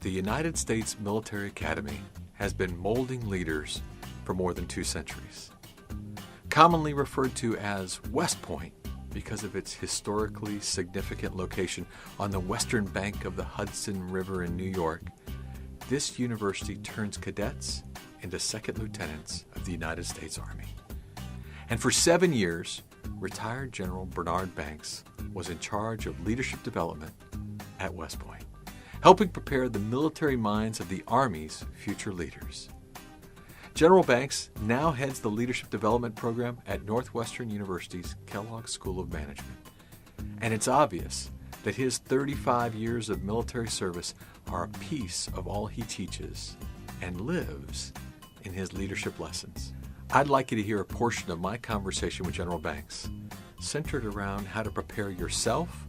The United States Military Academy has been molding leaders for more than 2 centuries. Commonly referred to as West Point because of its historically significant location on the western bank of the Hudson River in New York, this university turns cadets into second lieutenants of the United States Army. And for 7 years, retired General Bernard Banks was in charge of leadership development at West Point, helping prepare the military minds of the Army's future leaders. General Banks now heads the Leadership Development Program at Northwestern University's Kellogg School of Management. And it's obvious that his 35 years of military service are a piece of all he teaches and lives in his leadership lessons. I'd like you to hear a portion of my conversation with General Banks, centered around how to prepare yourself,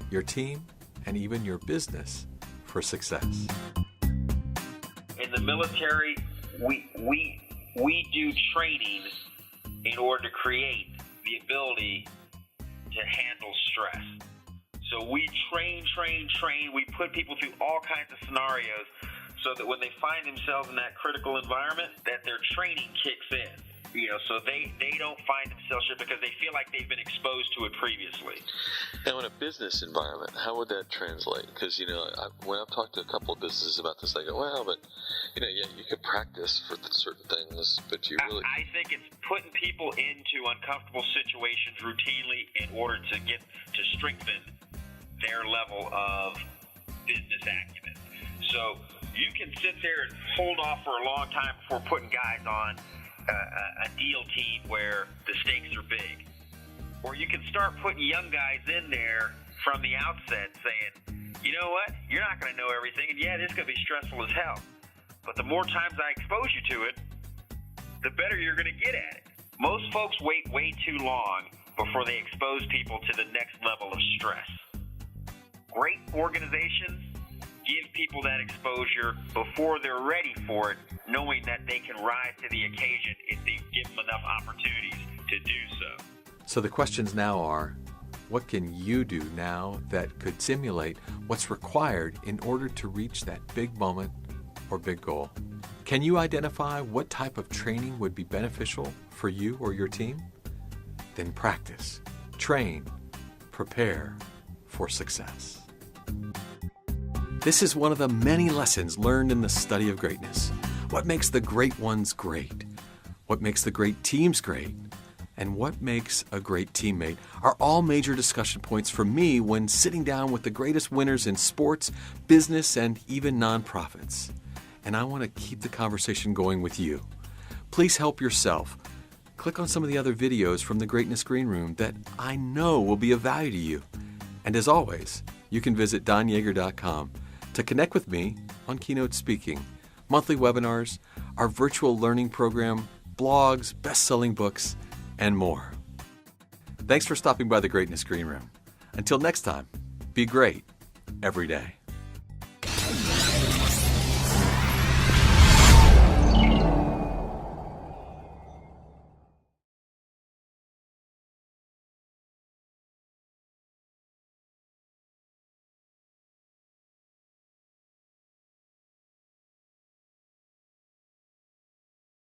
your team, and even your business for success. In the military, we do training in order to create the ability to handle stress. So we train. We put people through all kinds of scenarios so that when they find themselves in that critical environment, that their training kicks in. So they don't find themselves here because they feel like they've been exposed to it previously. Now, in a business environment, how would that translate? Because, when I've talked to a couple of businesses about this, they go, well, but, you could practice for certain things, but you really... I think it's putting people into uncomfortable situations routinely in order to strengthen their level of business acumen. So you can sit there and hold off for a long time before putting guys on a deal team where the stakes are big. Or you can start putting young guys in there from the outset saying, you know what, you're not going to know everything, and yeah, this is going to be stressful as hell. But the more times I expose you to it, the better you're going to get at it. Most folks wait way too long before they expose people to the next level of stress. Great organizations give people that exposure before they're ready for it, knowing that they can rise to the occasion if they give them enough opportunities to do so. So the questions now are, what can you do now that could simulate what's required in order to reach that big moment or big goal? Can you identify what type of training would be beneficial for you or your team? Then practice, train, prepare for success. This is one of the many lessons learned in the study of greatness. What makes the great ones great? What makes the great teams great? And what makes a great teammate are all major discussion points for me when sitting down with the greatest winners in sports, business, and even nonprofits. And I want to keep the conversation going with you. Please help yourself. Click on some of the other videos from the Greatness Green Room that I know will be of value to you. And as always, you can visit donyaeger.com to connect with me on keynote speaking, monthly webinars, our virtual learning program, blogs, best-selling books, and more. Thanks for stopping by the Greatness Green Room. Until next time, be great every day.